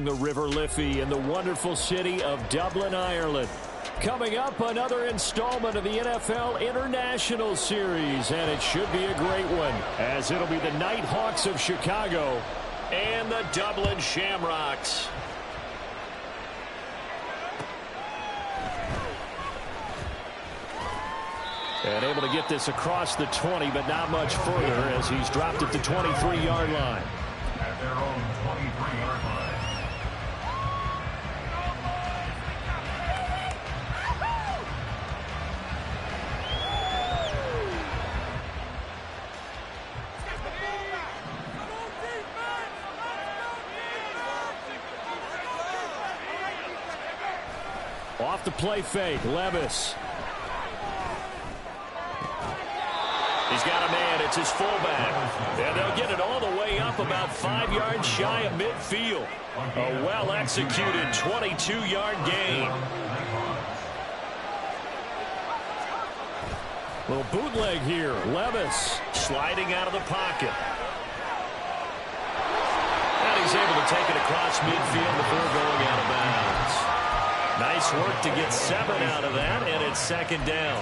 The River Liffey in the wonderful city of Dublin, Ireland. Coming up, another installment of the NFL International Series, and it should be a great one, as it'll be the Nighthawks of Chicago and the Dublin Shamrocks. And able to get this across the 20, but not much further as he's dropped at the 23-yard line. At their own 23-yard line. Off the play fake, Levis. He's got a man, it's his fullback. And they'll get it all the way up about 5 yards shy of midfield. A well-executed 22-yard gain. Little bootleg here, Levis sliding out of the pocket. And he's able to take it across midfield before going out of bounds. Nice work to get 7 out of that, and it's second down.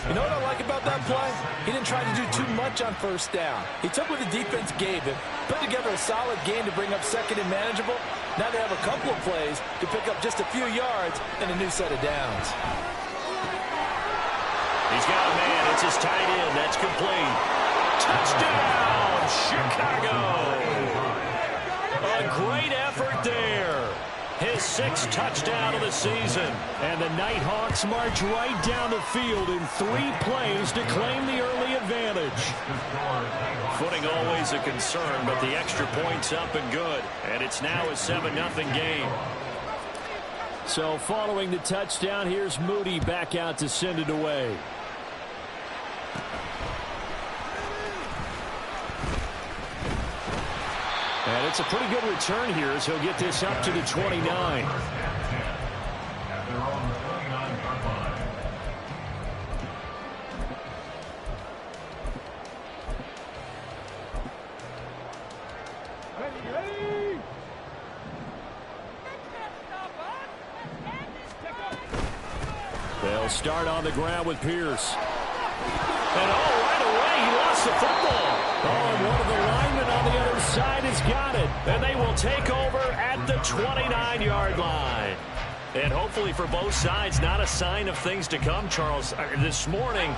You know what I like about that play? He didn't try to do too much on first down. He took what the defense gave him, put together a solid game to bring up second and manageable. Now they have a couple of plays to pick up just a few yards and a new set of downs. He's got a man. It's his tight end. That's complete. Touchdown, Chicago. A great effort there. His 6th touchdown of the season. And the Nighthawks march right down the field in 3 plays to claim the early advantage. Footing always a concern, but the extra point's up and good. And it's now a 7-0 game. So following the touchdown, here's Moody back out to send it away. And it's a pretty good return here as he'll get this up to the 29. They'll start on the ground with Pierce. And right away he lost the football. And one of the linemen on the other side has got it. And they will take over at the 29-yard line. And hopefully for both sides, not a sign of things to come, Charles. This morning,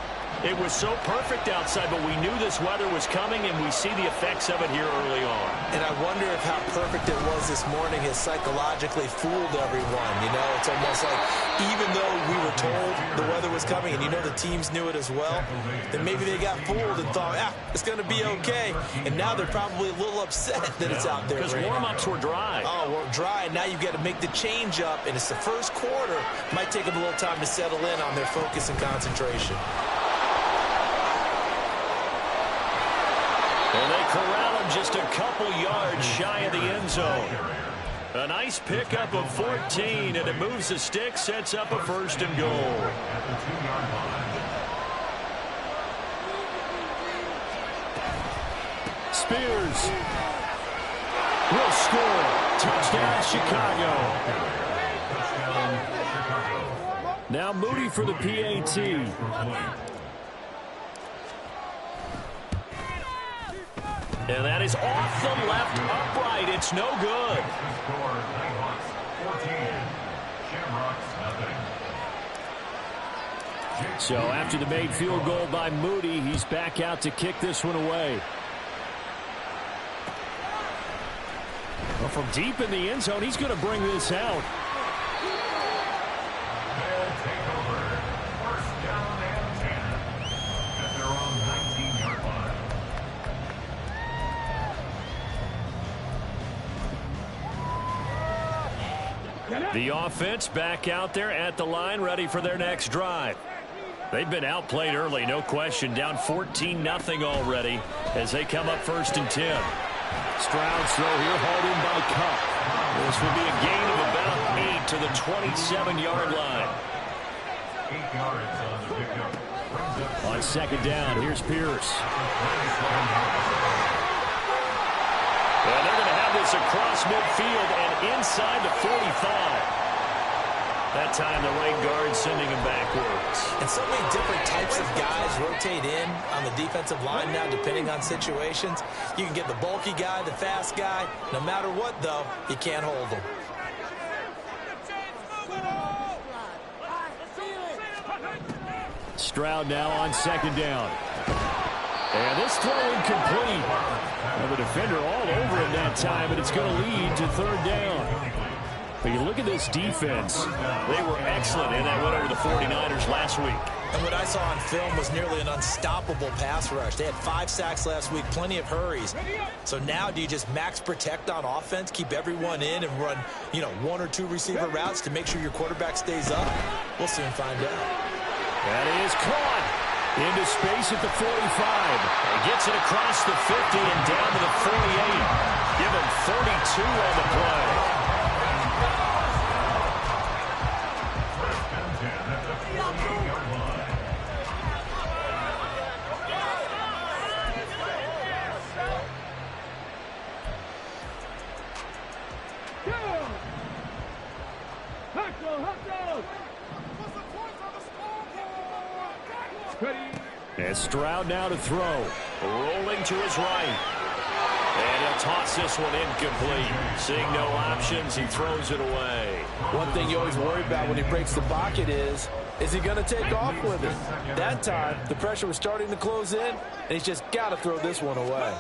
it was so perfect outside, but we knew this weather was coming, and we see the effects of it here early on. And I wonder if how perfect it was this morning has psychologically fooled everyone. You know, it's almost like even though we were told the weather was coming, and you know the teams knew it as well, then maybe they got fooled and thought, it's going to be okay. And now they're probably a little upset that it's out there. Because warm-ups were dry. Oh, well, dry. Now you've got to make the change up, and it's the first quarter. Might take them a little time to settle in on their focus and concentration. And they corral him just a couple yards shy of the end zone. A nice pickup of 14, and it moves the stick, sets up a 1st and goal. Spears will score. Touchdown, Chicago. Now Moody for the PAT. And that is off the left upright. It's no good. So after the made field goal by Moody, he's back out to kick this one away. Well, from deep in the end zone, he's going to bring this out. The offense back out there at the line, ready for their next drive. They've been outplayed early, no question. Down 14-0 already as they come up 1st and 10. Stroud's throw here, hauled in by Kupp. This will be a gain of about 8 to the 27-yard line. 8 yards on the pickup. On 2nd down, here's Pierce. And they're going to have this across midfield and inside the 45. That time, the right guard sending him backwards. And so many different types of guys rotate in on the defensive line now, depending on situations. You can get the bulky guy, the fast guy. No matter what, though, you can't hold them. Stroud now on second down. And this throw incomplete. And the defender all over him that time, and it's going to lead to third down. But you look at this defense. They were excellent in that win over the 49ers last week. And what I saw on film was nearly an unstoppable pass rush. They had 5 sacks last week, plenty of hurries. So now do you just max protect on offense, keep everyone in, and run, 1 or 2 receiver routes to make sure your quarterback stays up? We'll soon find out. That is caught into space at the 45. He gets it across the 50 and down to the 48. Give him 32 on the play. And Stroud now to throw. Rolling to his right. And he'll toss this one incomplete. Seeing no options, he throws it away. One thing you always worry about when he breaks the pocket is he going to take off with it? That time, the pressure was starting to close in, and he's just got to throw this one away.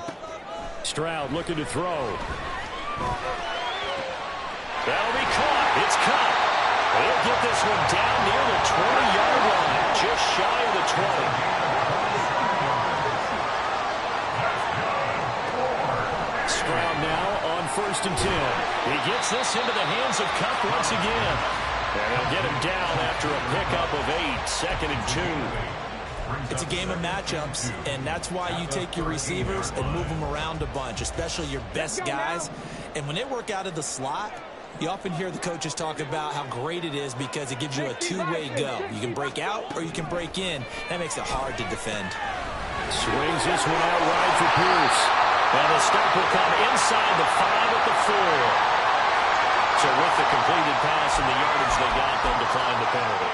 Stroud looking to throw. That'll be caught. It's Kupp. He'll get this one down near the 20-yard line, just shy of the 20. Stroud now on 1st and 10. He gets this into the hands of Kupp once again. And he'll get him down after a pickup of 8, 2nd and 2. It's a game of matchups, and that's why you take your receivers and move them around a bunch, especially your best guys. And when they work out of the slot, you often hear the coaches talk about how great it is because it gives you a two-way go. You can break out or you can break in. That makes it hard to defend. Swings this one out wide for Pierce. And the stop will come inside the 5 at the 4. So with the completed pass and the yardage they got, they'll decline the penalty.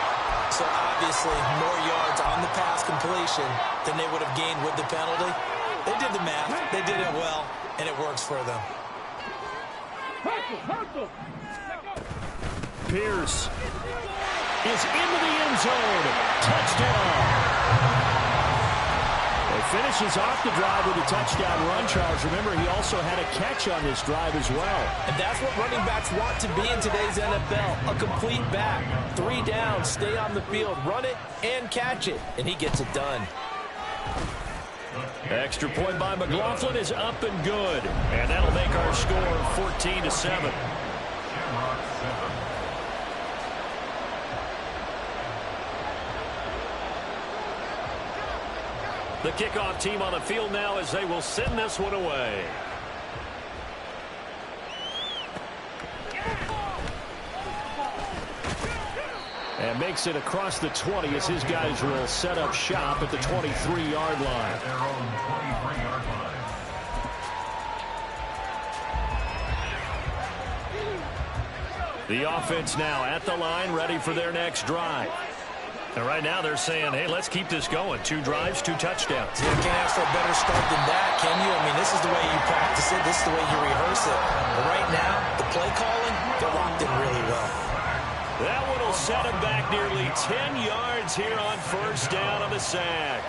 So obviously more yards on the pass completion than they would have gained with the penalty. They did the math. They did it well, and it works for them. Pierce is into the end zone. Touchdown. He finishes off the drive with a touchdown run, Charles. Remember, he also had a catch on this drive as well. And that's what running backs want to be in today's NFL. A complete back. 3 down, stay on the field, run it, and catch it. And he gets it done. Extra point by McLaughlin is up and good. And that'll make our score 14-7. The kickoff team on the field now as they will send this one away. And makes it across the 20 as his guys will set up shop at the 23-yard line. Their own 23-yard line. The offense now at the line, ready for their next drive. And right now they're saying, hey, let's keep this going. 2 drives, 2 touchdowns. You can't ask for a better start than that, can you? I mean, this is the way you practice it. This is the way you rehearse it. But right now, the play calling, they're locked in really well. That one will set him back nearly 10 yards here on 1st down on the sack.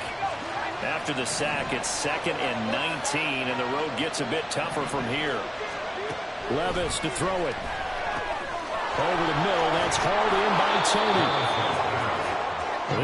After the sack, it's 2nd and 19, and the road gets a bit tougher from here. Levis to throw it. Over the middle, that's hauled in by Tony.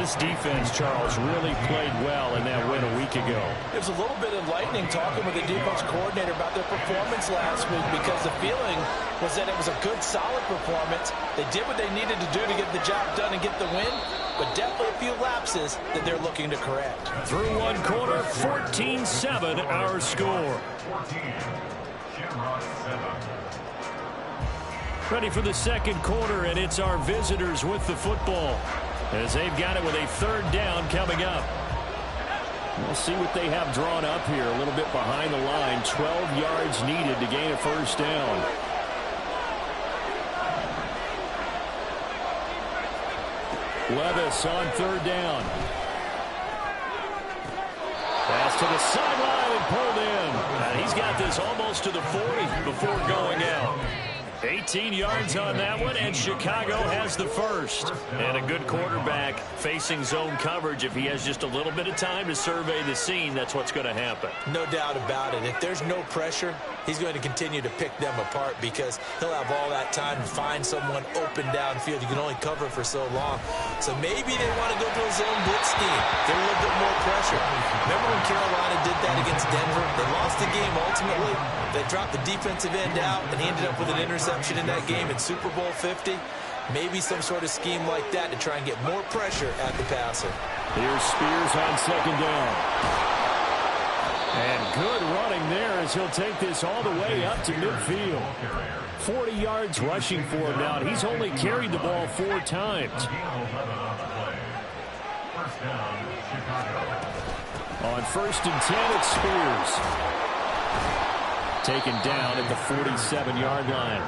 This defense, Charles, really played well in that win a week ago. It was a little bit enlightening talking with the defense coordinator about their performance last week because the feeling was that it was a good, solid performance. They did what they needed to do to get the job done and get the win, but definitely a few lapses that they're looking to correct. Through one quarter, 14-7 our score. 14, Shamrocks 7. Ready for the second quarter, and it's our visitors with the football as they've got it with a 3rd down coming up. We'll see what they have drawn up here. A little bit behind the line. 12 yards needed to gain a first down. Levis on third down. Pass to the sideline and pulled in. And he's got this almost to the 40 before going out. 18 yards on that one, and Chicago has the first. And a good quarterback facing zone coverage. If he has just a little bit of time to survey the scene, that's what's going to happen. No doubt about it. If there's no pressure, he's going to continue to pick them apart because he'll have all that time to find someone open downfield. You can only cover for so long. So maybe they want to go to a zone blitz scheme. Get a little bit more pressure. Remember when Carolina did that against Denver? They lost the game ultimately. They dropped the defensive end out, and he ended up with an interception in that game in Super Bowl 50. Maybe some sort of scheme like that to try and get more pressure at the passer. Here's Spears on second down. And good running there as he'll take this all the way up to midfield. 40 yards rushing for him now. He's only carried the ball 4 times. On first and 10, it's Spears. Taken down at the 47-yard line.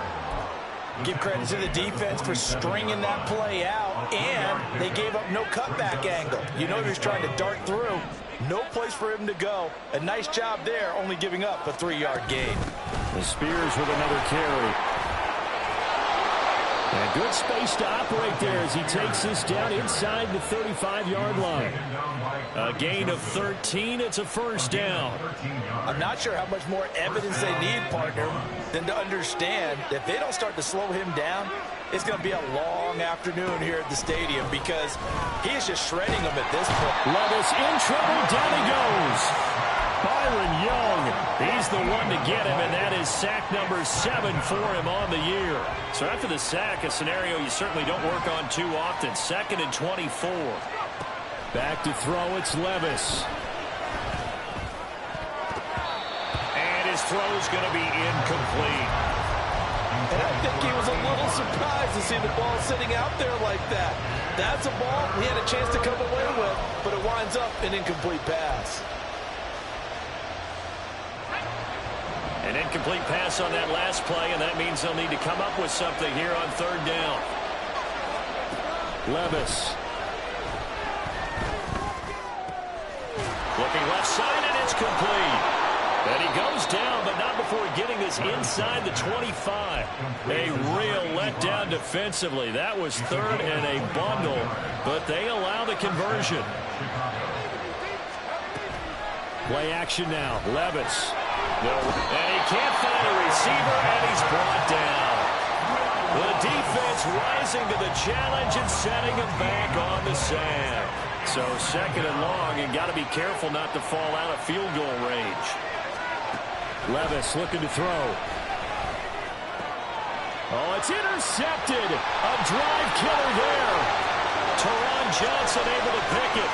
Give credit to the defense for stringing that play out, and they gave up no cutback angle. You know he was trying to dart through. No place for him to go. A nice job there, only giving up a 3-yard gain. And Spears with another carry. And good space to operate there as he takes this down inside the 35-yard line. A gain of 13. It's a first down. I'm not sure how much more evidence they need, partner, than to understand that if they don't start to slow him down, it's going to be a long afternoon here at the stadium because he is just shredding them at this point. Levis in trouble. Down he goes. Byron Young, he's the one to get him, and that is sack number 7 for him on the year. So after the sack, a scenario you certainly don't work on too often. 2nd and 24. Back to throw, it's Levis. And his throw's going to be incomplete. And I think he was a little surprised to see the ball sitting out there like that. That's a ball he had a chance to come away with, but it winds up an incomplete pass. An incomplete pass on that last play, and that means they'll need to come up with something here on third down. Levis. Looking left side, and it's complete. And he goes down, but not before getting this inside the 25. A real letdown defensively. That was 3rd and a bundle, but they allow the conversion. Play action now. Levis. And he can't find a receiver, and he's brought down. The defense rising to the challenge and setting him back on the sand. So 2nd and long, and got to be careful not to fall out of field goal range. Levis looking to throw. Oh, it's intercepted. A drive killer there. Teron Johnson able to pick it.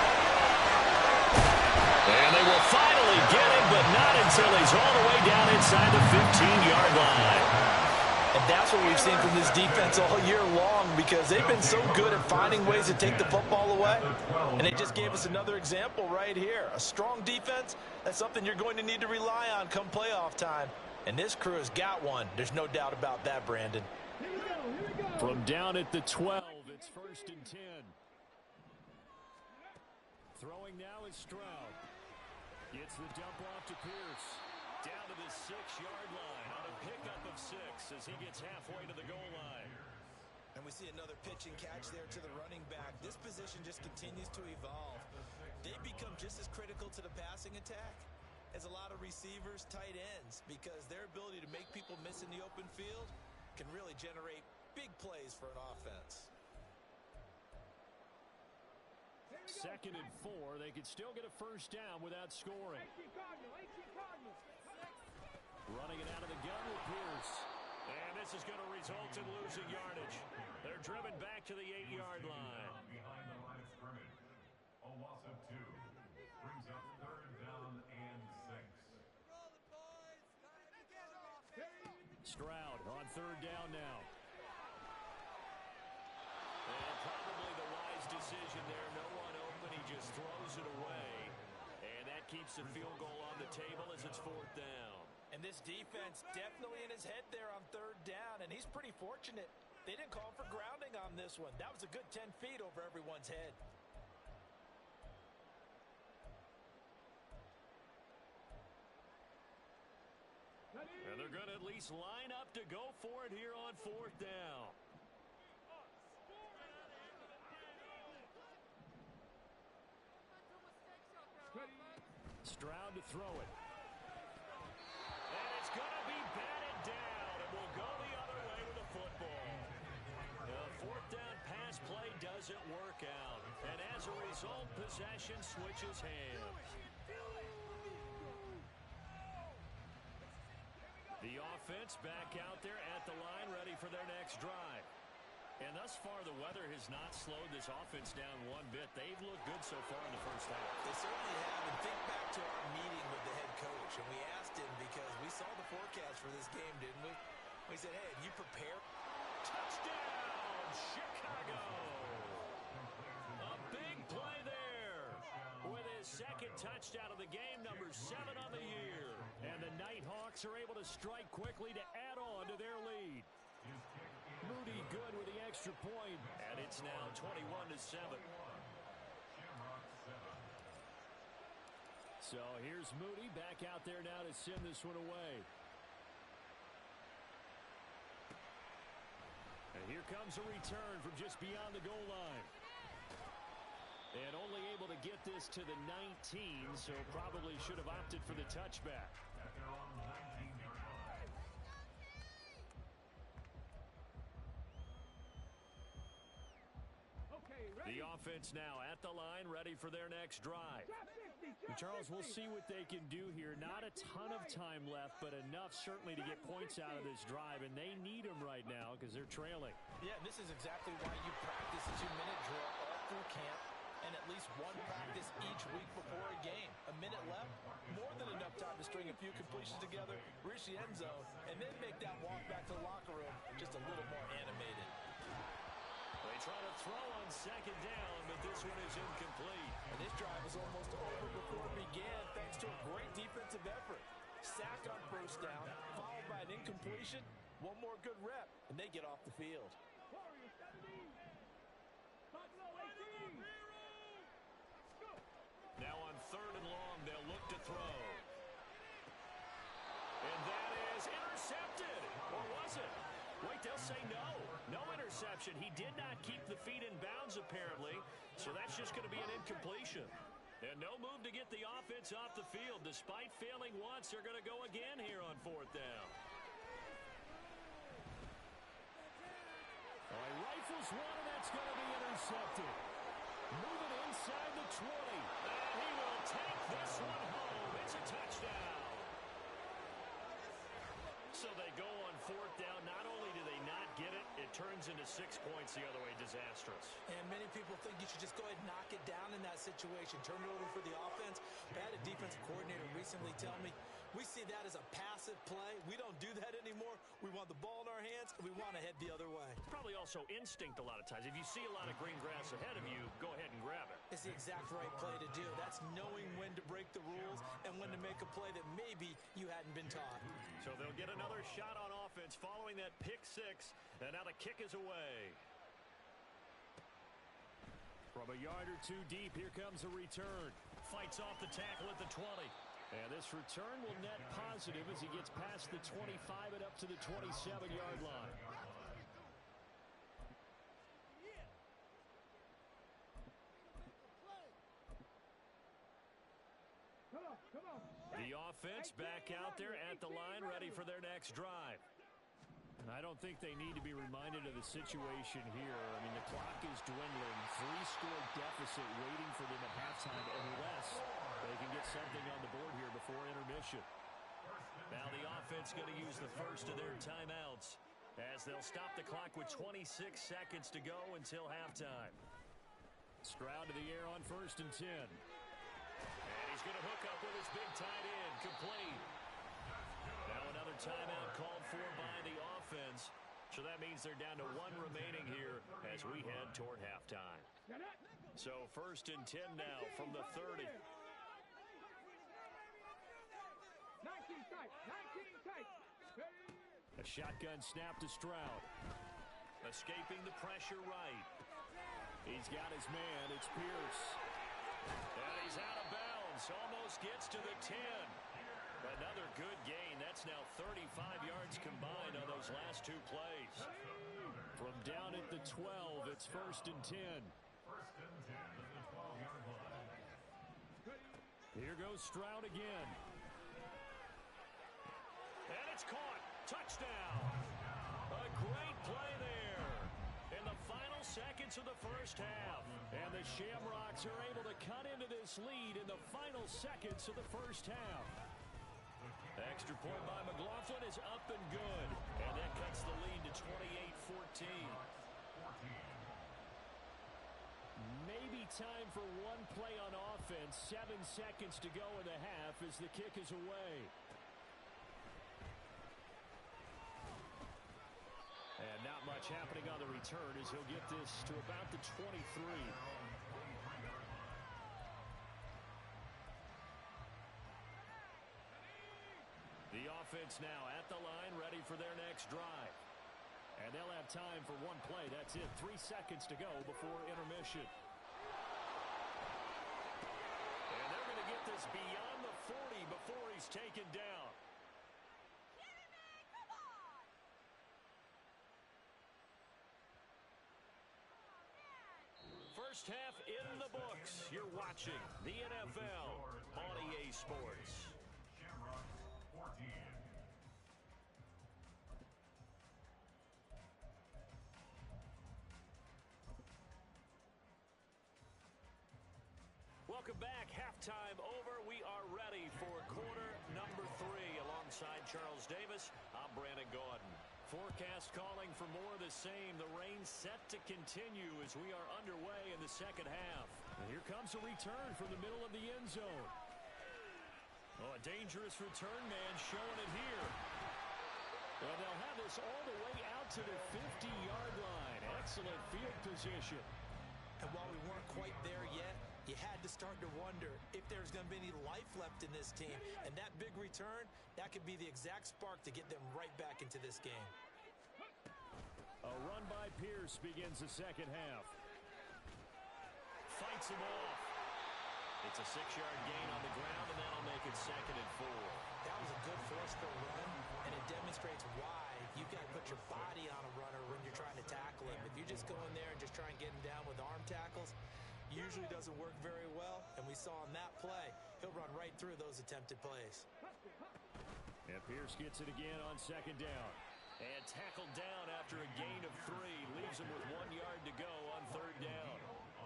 And they will finally get him, but not until he's all the way down inside the 15-yard line. And that's what we've seen from this defense all year long because they've been so good at finding ways to take the football away. And they just gave us another example right here. A strong defense, that's something you're going to need to rely on come playoff time. And this crew has got one. There's no doubt about that, Brandon. From down at the 12, it's 1st and 10. Throwing now is Stroud. Gets the dump off to Pierce. Down to the 6-yard line on a pickup of 6 as he gets halfway to the goal line. And we see another pitch and catch there to the running back. This position just continues to evolve. They become just as critical to the passing attack as a lot of receivers, tight ends, because their ability to make people miss in the open field can really generate big plays for an offense. 2nd and 4. They could still get a first down without scoring. Running it out of the gun with Pierce. And this is going to result in losing yardage. They're driven back to the 8-yard line. Behind the line of scrimmage. A loss of 2. Brings up 3rd down and 6. Stroud on 3rd down now. And probably the wise decision there. No one open. He just throws it away. And keeps the field goal on the table as it's 4th down. And this defense definitely in his head there on 3rd down, and he's pretty fortunate. They didn't call for grounding on this one. That was a good 10 feet over everyone's head. And they're going to at least line up to go for it here on 4th down. Stroud to throw it. And it's going to be batted down. It will go the other way with the football. The 4th down pass play doesn't work out. And as a result, possession switches hands. The offense back out there at the line, ready for their next drive. And thus far, the weather has not slowed this offense down one bit. They've looked good so far in the first half. They certainly have. And think back to our meeting with the head coach. And we asked him because we saw the forecast for this game, didn't we? We said, hey, have you prepared? Touchdown, Chicago! A big play there with his 2nd touchdown of the game, number 7 on the year. And the Nighthawks are able to strike quickly to add on to their lead. Moody good with the extra point, and it's now 21-7. So here's Moody back out there now to send this one away. And here comes a return from just beyond the goal line. And only able to get this to the 19, so probably should have opted for the touchback. At their own 19-yard line. The offense now at the line, ready for their next drive. Charles, we'll see what they can do here. Not a ton of time left, but enough certainly to get points out of this drive, and they need them right now because they're trailing. Yeah, and this is exactly why you practice a 2-minute drill all through camp and at least one practice each week before a game. A minute left, more than enough time to string a few completions together, reach the end zone, and then make that walk back to the locker room just a little more animated. They try to throw on 2nd down, but this one is incomplete. And this drive was almost over before it began thanks to a great defensive effort. Sack on 1st down, followed by an incompletion. One more good rep, and they get off the field. Now on 3rd and long, they'll look to throw. And that is intercepted. Or was it? Wait, they'll say no. No interception. He did not keep the feet in bounds, apparently. So that's just going to be an incompletion. And no move to get the offense off the field. Despite failing once, they're going to go again here on 4th down. All right, rifles one, and that's going to be intercepted. Moving inside the 20. And he will take this one home. It's a touchdown. So they go on 4th down. Not only do they not get it, it turns into 6 points the other way. Disastrous. And many people think you should just go ahead and knock it down in that situation. Turn it over for the offense. I had a defensive coordinator recently tell me, we see that as a passive play. We don't do that anymore. We want the ball in our hands, and we want to head the other way. Probably also instinct a lot of times. If you see a lot of green grass ahead of you, go ahead and grab it. It's the exact right play to do. That's knowing when to break the rules and when to make a play that maybe you hadn't been taught. So they'll get another shot on offense following that pick 6, and now the kick is away. From a yard or 2 deep, here comes a return. Fights off the tackle at the 20. And this return will net positive as he gets past the 25 and up to the 27-yard line. The offense back out there at the line, ready for their next drive. And I don't think they need to be reminded of the situation here. I mean, the clock is dwindling. 3-score deficit waiting for them at halftime unless they can get something on the board here before intermission. Now the offense going to use the first of their timeouts as they'll stop the clock with 26 seconds to go until halftime. Stroud to the air on 1st and 10. And he's going to hook up with his big tight end, complete. Now another timeout called for by the offense. So that means they're down to 1 remaining here as we head toward halftime. So 1st and 10 now from the 30. A shotgun snap to Stroud. Escaping the pressure right. He's got his man. It's Spears. And he's out of bounds. Almost gets to the 10. Another good gain. That's now 35 yards combined on those last two plays. From down at the 12, it's 1st and 10. 1st and 10 at the 12-yard line. Here goes Stroud again. And it's caught. Touchdown. A great play there in the final seconds of the first half. And the Shamrocks are able to cut into this lead in the final seconds of the first half. Extra point by McLaughlin is up and good. And that cuts the lead to 28-14. Maybe time for one play on offense. 7 seconds to go in the half as the kick is away. And not much happening on the return as he'll get this to about the 23. The offense now at the line, ready for their next drive. And they'll have time for one play. That's it. 3 seconds to go before intermission. And they're going to get this beyond the 40 before he's taken down. First half in the books. You're watching the NFL on EA Sports. Shamrocks 14. Welcome back. Halftime over. We are ready for quarter number 3. Alongside Charles Davis, I'm Brandon Gaudin. Forecast calling for more of the same. The rain set to continue as we are underway in the second half. And here comes a return from the middle of the end zone. Oh, a dangerous return man showing it here. And they'll have this all the way out to the 50-yard line. Excellent field position. And while we weren't quite there yet, you had to start to wonder if there's going to be any life left in this team. And that big return, that could be the exact spark to get them right back into this game. A run by Pierce begins the second half. Fights him off. It's a 6-yard gain on the ground, and that'll make it 2nd and 4. That was a good forceful run, and it demonstrates why you've got to put your body on a runner when you're trying to tackle him. If you just go in there and just try and get him down with arm tackles, usually doesn't work very well, and we saw on that play, he'll run right through those attempted plays. And Pierce gets it again on 2nd down. And tackled down after a gain of 3. Leaves him with 1 yard to go on 3rd down.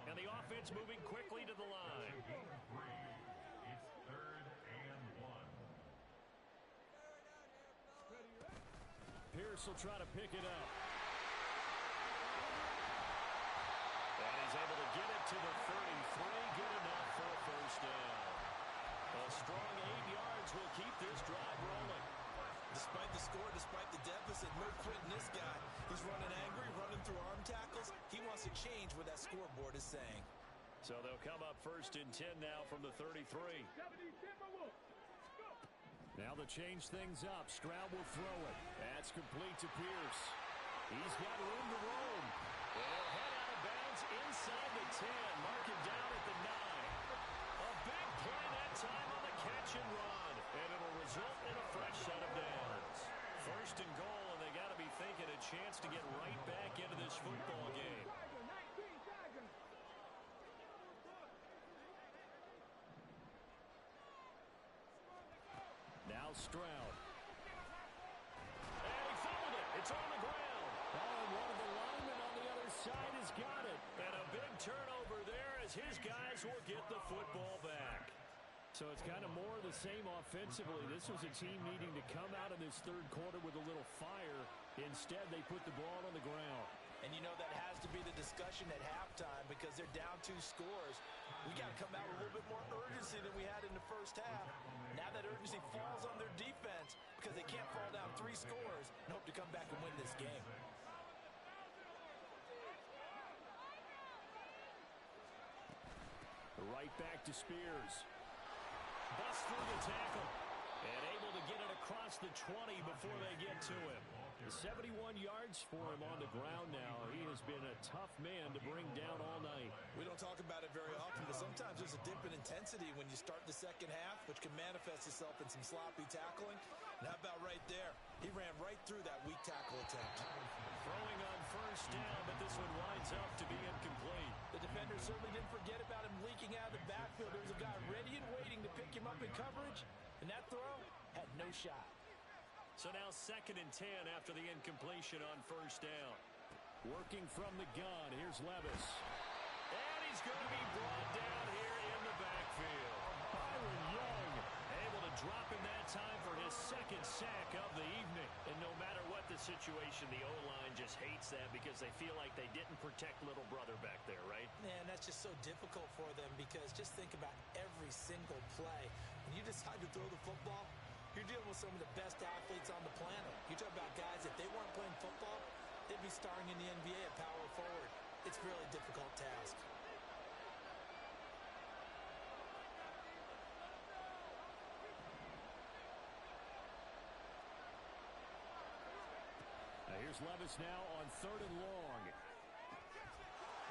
And the offense moving quickly to the line. It's 3rd and 1. Pierce will try to pick it up. And he's able to get it to the 33. Good enough for a 1st down. A strong 8 yards will keep this drive rolling. Despite the score, despite the deficit, no quitting this guy. He's running angry, running through arm tackles. He wants to change what that scoreboard is saying. So they'll come up 1st and 10 now from the 33. Now they'll change things up. Stroud will throw it. That's complete to Pierce. He's got room to roam. And he'll head out of bounds inside the 10. Mark him down at the 9. A big play that time on the catch and run. And it'll result in a fresh set of downs. 1st and goal, and they got to be thinking a chance to get right back into this football game. Now Stroud. And he fumbled it. It's on the ground. Oh, and one of the linemen on the other side has got it. And a big turnover there as his guys will get the football back. So it's kind of more of the same offensively. This was a team needing to come out in this 3rd quarter with a little fire. Instead, they put the ball on the ground. And you know that has to be the discussion at halftime because they're down 2 scores. We got to come out with a little bit more urgency than we had in the first half. Now that urgency falls on their defense because they can't fall down 3 scores and hope to come back and win this game. Right back to Spears. Busts through the tackle. And able to get it across the 20 before they get to him. 71 yards for him on the ground now. He has been a tough man to bring down all night. We don't talk about it very often, but sometimes there's a dip in intensity when you start the second half, which can manifest itself in some sloppy tackling. And how about right there? He ran right through that weak tackle attempt. Throwing on first down, but this one winds up to be incomplete. The defender certainly didn't forget about him leaking out of the backfield. There was a guy ready and waiting to pick him up in coverage, and that throw had no shot. So now 2nd and 10 after the incompletion on first down. Working from the gun, here's Levis. And he's going to be brought down here in the backfield. Byron Young able to drop him that time for his 2nd sack of the evening. And no matter what the situation, the O-line just hates that because they feel like they didn't protect little brother back there, right? Man, that's just so difficult for them because just think about every single play. When you decide to throw the football, you're dealing with some of the best athletes on the planet. You talk about guys, if they weren't playing football, they'd be starring in the NBA at power forward. It's a really difficult task. Now here's Levis now on 3rd and long.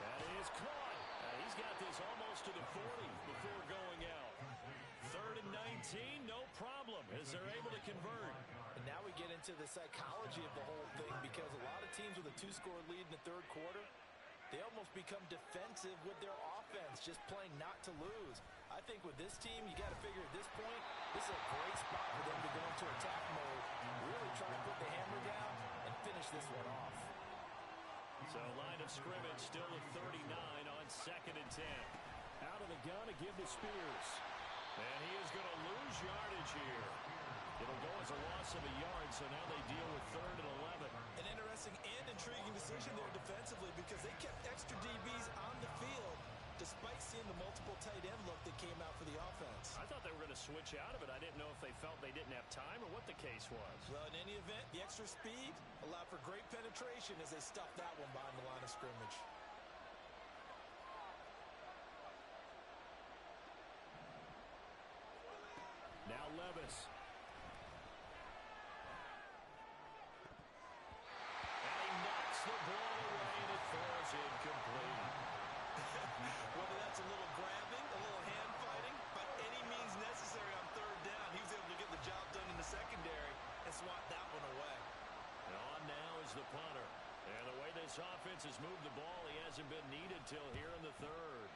That is caught. He's got this almost to the 40 before going out. 3rd and 19, no problem, as they're able to convert. And now we get into the psychology of the whole thing because a lot of teams with a 2-score lead in the 3rd quarter, they almost become defensive with their offense, just playing not to lose. I think with this team, you got to figure at this point, this is a great spot for them to go into attack mode, really try to put the hammer down and finish this one off. So line of scrimmage still at 39 on 2nd and 10. Out of the gun to give to Spears. And he is going to lose yardage here. It'll go as a loss of a yard, so now they deal with 3rd and 11. An interesting and intriguing decision there defensively because they kept extra DBs on the field despite seeing the multiple tight end look that came out for the offense. I thought they were going to switch out of it. I didn't know if they felt they didn't have time or what the case was. Well, in any event, the extra speed allowed for great penetration as they stuffed that one behind the line of scrimmage. Now Levis. And he knocks the ball away and it falls incomplete. Whether that's a little grabbing, a little hand fighting, by any means necessary on 3rd down, he was able to get the job done in the secondary and swat that one away. And on now is the punter. And the way this offense has moved the ball, he hasn't been needed till here in the 3rd.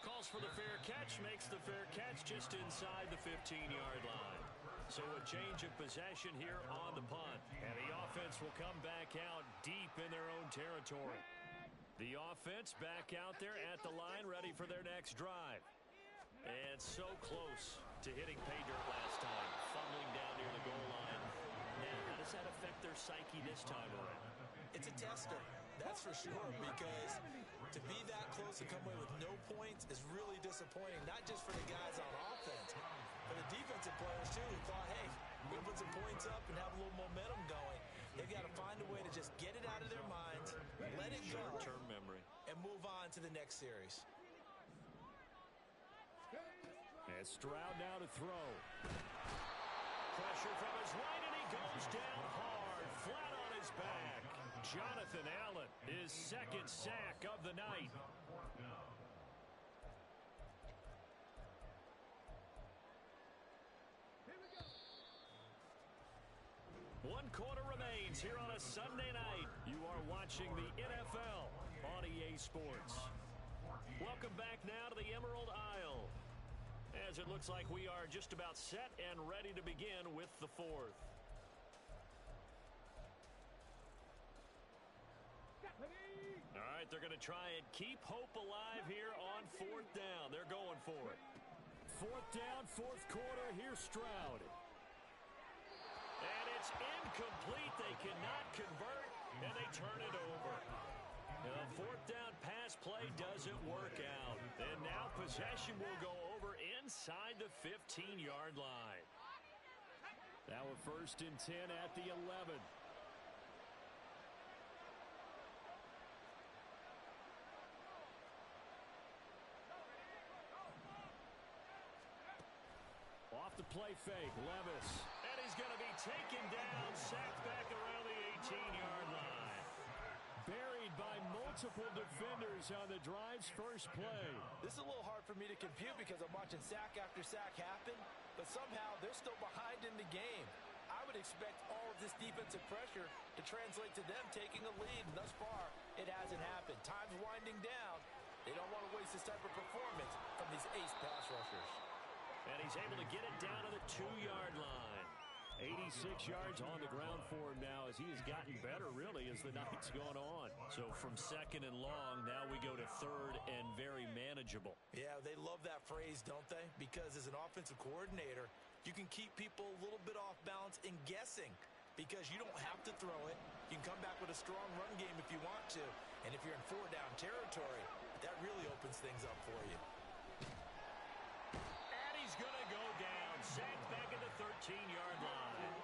Calls for the fair catch, makes the fair catch just inside the 15-yard line. So a change of possession here on the punt. And the offense will come back out deep in their own territory. The offense back out there at the line, ready for their next drive. And so close to hitting pay dirt last time, fumbling down near the goal line. Now, how does that affect their psyche this time around? It's a tester, that's for sure, because to be that close and come away with no points is really disappointing, not just for the guys on offense, but the defensive players, too, who thought, hey, we're going to put some points up and have a little momentum going. They've got to find a way to just get it out of their minds, let it go, short-term memory, and move on to the next series. And Stroud now to throw. Pressure from his right, and he goes down hard, flat on his back. Jonathan Allen, his 2nd sack of the night. One quarter remains here on a Sunday night. You are watching the NFL on EA Sports. Welcome back now to the Emerald Isle, as it looks like we are just about set and ready to begin with the 4th. All right, they're going to try and keep hope alive here on 4th down. They're going for it. 4th down, 4th quarter. Here's Stroud. And it's incomplete. They cannot convert, and they turn it over. The 4th down pass play doesn't work out. And now possession will go over inside the 15-yard line. Now a 1st and 10 at the 11. Off the play fake, Levis. And he's He's going to be taken down, sacked back around the 18-yard line. Buried by multiple defenders on the drive's first play. This is a little hard for me to compute because I'm watching sack after sack happen, but somehow they're still behind in the game. I would expect all of this defensive pressure to translate to them taking a lead, and thus far, it hasn't happened. Time's winding down. They don't want to waste this type of performance from these ace pass rushers. And he's able to get it down to the 2-yard line. 86 yards on the ground for him now as he has gotten better, really, as the night's gone on. So from second and long, now we go to third and very manageable. Yeah, they love that phrase, don't they? Because as an offensive coordinator, you can keep people a little bit off balance and guessing because you don't have to throw it. You can come back with a strong run game if you want to. And if you're in 4-down territory, that really opens things up for you. He's going to go down, sacked back at the 13-yard line.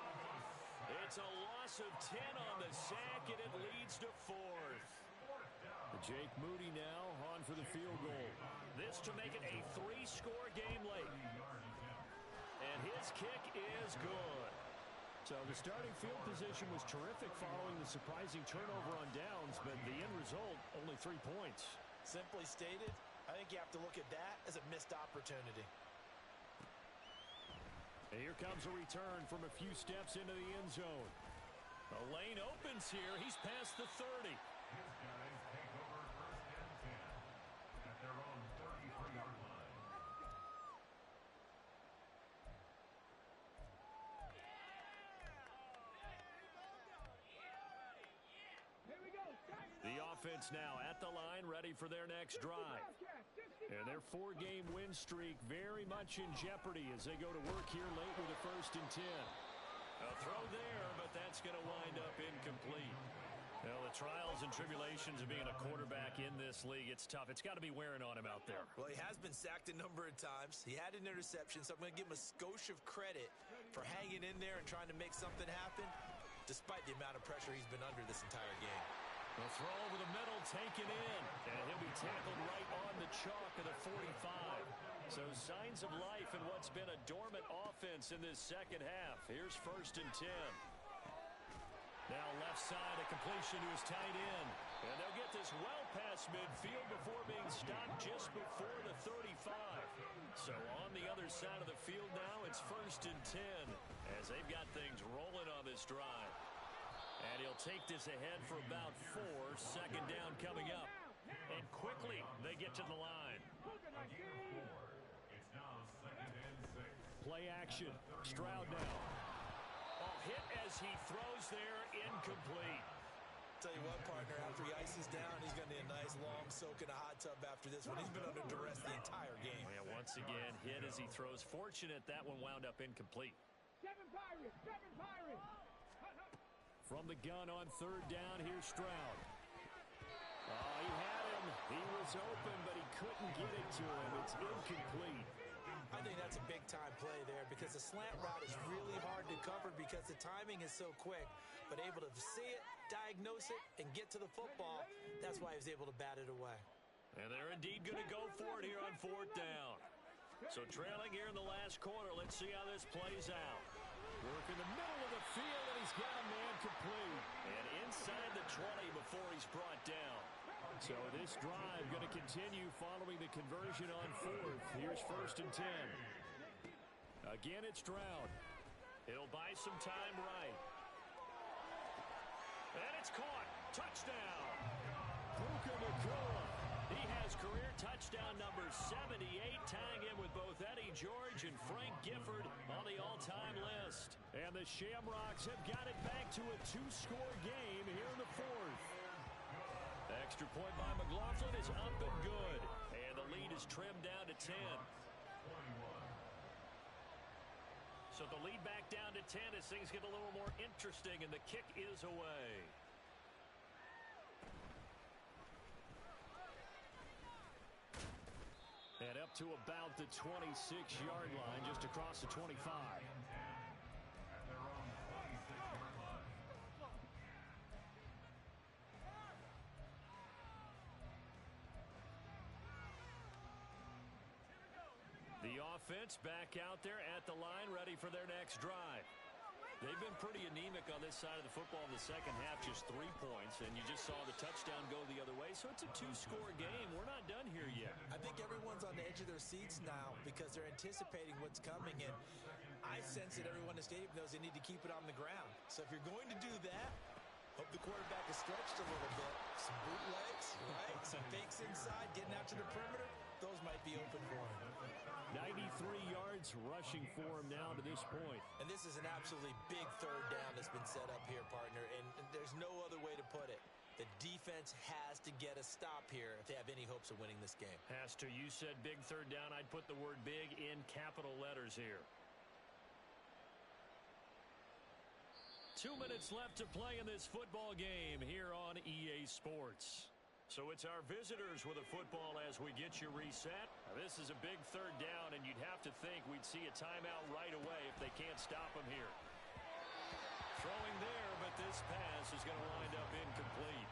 It's a loss of 10 on the sack, and it leads to fourth. Jake Moody now on for the field goal. This to make it a 3-score game late. And his kick is good. So the starting field position was terrific following the surprising turnover on downs, but the end result, only 3 points. Simply stated, I think you have to look at that as a missed opportunity. And here comes a return from a few steps into the end zone. The lane opens here. He's past the 30. His guys take over first and 10 at their own 33-yard line. The offense now at the line, ready for their next drive. And their 4-game win streak very much in jeopardy as they go to work here late with a 1st and 10. A throw there, but that's going to wind up incomplete. Well, the trials and tribulations of being a quarterback in this league, it's tough. It's got to be wearing on him out there. Well, he has been sacked a number of times. He had an interception, so I'm going to give him a skosh of credit for hanging in there and trying to make something happen, despite the amount of pressure he's been under this entire game. The throw over the middle, taken in, and he'll be tackled right on the chalk of the 45. So signs of life in what's been a dormant offense in this second half. Here's 1st and 10. Now left side, a completion to his tight end. And they'll get this well past midfield before being stopped just before the 35. So on the other side of the field now, it's 1st and 10 as they've got things rolling on this drive. And he'll take this ahead for about 4. 2nd down coming up. And quickly they get to the line. It's now 2nd and 6. Play action. Stroud now. Oh, hit as he throws there, incomplete. Tell you what, partner, after he ices down, he's going to need a nice long soak in a hot tub after this one. He's been under duress the entire game. Yeah, once again, hit as he throws. Fortunate that one wound up incomplete. 7 Pirates! 7 Pirates! From the gun on 3rd down, here's Stroud. Oh, he had him. He was open, but he couldn't get it to him. It's incomplete. I think that's a big-time play there because the slant route is really hard to cover because the timing is so quick. But able to see it, diagnose it, and get to the football, that's why he was able to bat it away. And they're indeed going to go for it here on 4th down. So trailing here in the last quarter. Let's see how this plays out. Work in the middle of the field, and he's got a man complete. And inside the 20 before he's brought down. So this drive going to continue following the conversion on 4th. Here's 1st and 10. Again, it's Stroud. He'll buy some time right. And it's caught. Touchdown. Nacua. He has career touchdown number 78, tying him with both Eddie George and Frank Gifford on the all-time list. And the Shamrocks have got it back to a 2-score game here in the 4th. Extra point by McLaughlin is up and good. And the lead is trimmed down to 10. So the lead back down to 10 as things get a little more interesting, and the kick is away. And up to about the 26-yard line, just across the 25. At their own 26-yard line. The offense back out there at the line, ready for their next drive. They've been pretty anemic on this side of the football in the second half, just 3 points, and you just saw the touchdown go the other way. So it's a 2-score game. We're not done here yet. I think everyone's on the edge of their seats now because they're anticipating what's coming, and I sense that everyone in the stadium knows they need to keep it on the ground. So if you're going to do that, hope the quarterback is stretched a little bit. Some bootlegs, right? Some fakes inside, getting out to the perimeter. Those might be open for him. 93 yards rushing for him now to this point. And this is an absolutely big third down that's been set up here, partner, and there's no other way to put it. The defense has to get a stop here if they have any hopes of winning this game. Has to. You said big third down. I'd put the word big in capital letters here. 2 minutes left to play in this football game here on EA Sports. So it's our visitors with a football as we get you reset. Now, this is a big third down, and you'd have to think we'd see a timeout right away if they can't stop them here. Throwing there, but this pass is going to wind up incomplete.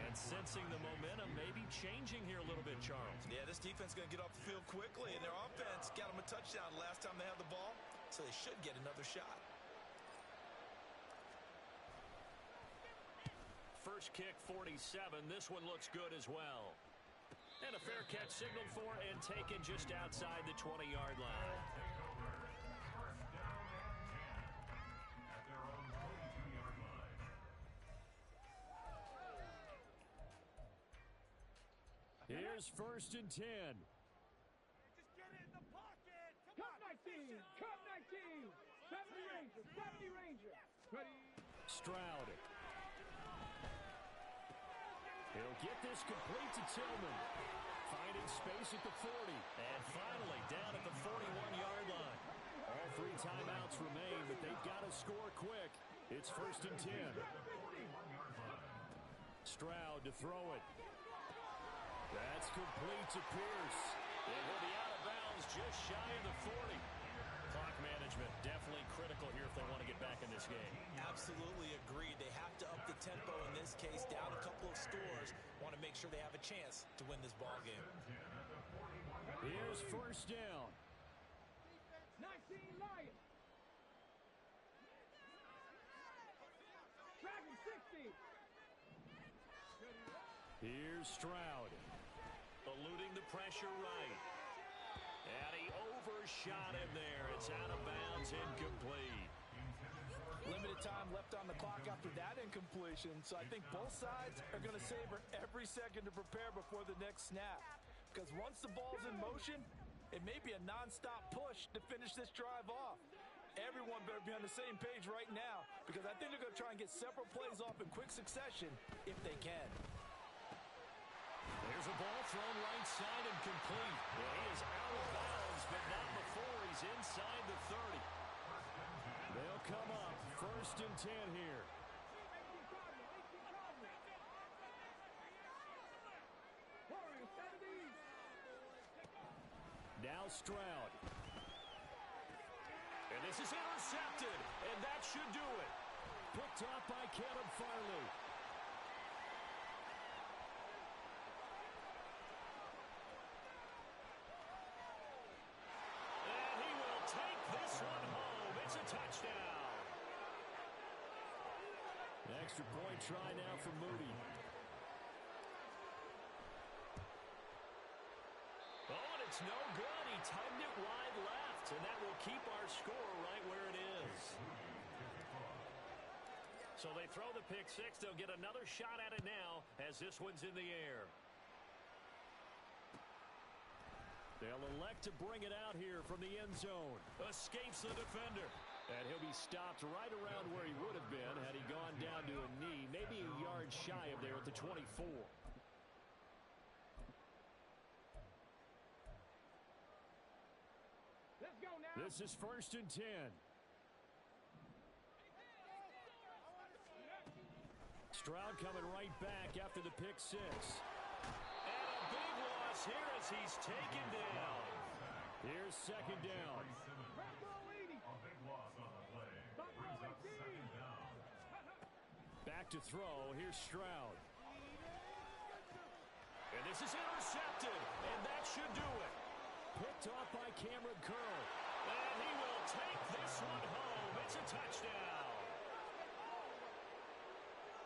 And sensing the momentum maybe changing here a little bit, Charles. Yeah, this defense is going to get off the field quickly, and their offense got them a touchdown last time they had the ball, so they should get another shot. First kick, 47. This one looks good as well. And a fair catch signaled for and taken just outside the 20-yard line. Here's 1st and 10. Just get it in the pocket. Come on, 19. Cup 19. 70 Ranger. 70 Ranger. Ready. Stroud. He'll get this complete to Tillman. Finding space at the 40. And finally down at the 41-yard line. All 3 timeouts remain, but they've got to score quick. It's 1st and 10. Stroud to throw it. That's complete to Pierce. And he'll be out of bounds just shy of the 40. Clock management definitely critical here if they want to get back in this game. Absolutely agreed. They have to up the tempo in this case, down a couple of scores. Want to make sure they have a chance to win this ball game. Here's 1st down. 19 Lions. Dragon 60. Here's Stroud. Eluding the pressure right. And he overshot him there. It's out of bounds, incomplete. Limited time left on the clock after that incompletion, so I think both sides are going to savor every second to prepare before the next snap. Because once the ball's in motion, it may be a nonstop push to finish this drive off. Everyone better be on the same page right now, because I think they're going to try and get several plays off in quick succession if they can. There's a ball thrown right side and complete. Yeah, he is out of bounds, but not before he's inside the 30. They'll come up 1st and 10 here. Now Stroud. And this is intercepted, and that should do it. Picked off by Caleb Farley. And he will take this one home. It's a touchdown. An extra point try now for Moody. Oh, and it's no good. He tugged it wide left, and that will keep our score right where it is. So they throw the pick six. They'll get another shot at it now as this one's in the air. They'll elect to bring it out here from the end zone. Escapes the defender. And he'll be stopped right around where he would have been had he gone down to a knee, maybe a yard shy of there at the 24. Let's go now. This is 1st and 10. Stroud coming right back after the pick six. And a big loss here as he's taken down. Here's 2nd down. Back to throw. Here's Stroud. And this is intercepted, and that should do it. Picked off by Cameron Curl. And he will take this one home. It's a touchdown.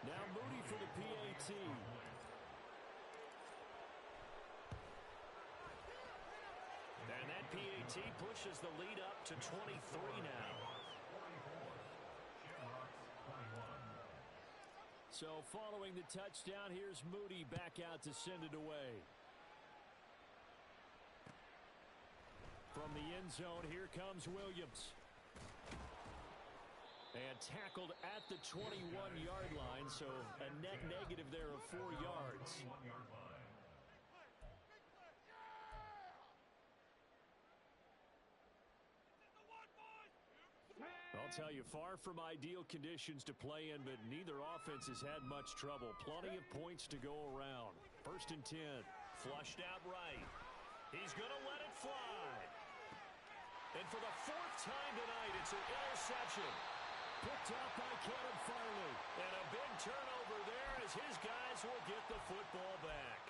Now Moody for the PAT. And that PAT pushes the lead up to 23 now. So following the touchdown, here's Moody back out to send it away. From the end zone, here comes Williams. And tackled at the 21-yard line, so a net negative there of 4 yards. I'll tell you, far from ideal conditions to play in, but neither offense has had much trouble. Plenty of points to go around. 1st and 10. Flushed out right. He's going to let it fly. And for the 4th time tonight, it's an interception. Picked up by Caleb Farley. And a big turnover there as his guys will get the football back.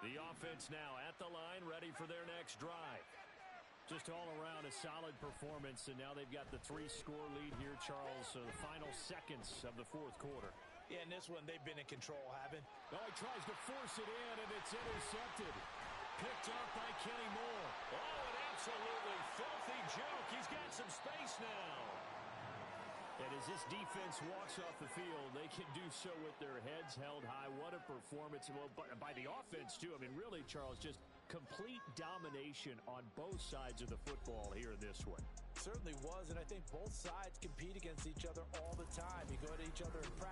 The offense now at the line, ready for their next drive. Just all around a solid performance, and now they've got the 3-score lead here, Charles. So the final seconds of the 4th quarter. Yeah, in this one, they've been in control, haven't? Oh, he tries to force it in, and it's intercepted. Picked up by Kenny Moore. Oh, an absolutely filthy juke. He's got some space now. And as this defense walks off the field, they can do so with their heads held high. What a performance. Well, by the offense, too. I mean, really, Charles, just complete domination on both sides of the football here in this one. Certainly was, and I think both sides compete against each other all the time. You go to each other in practice.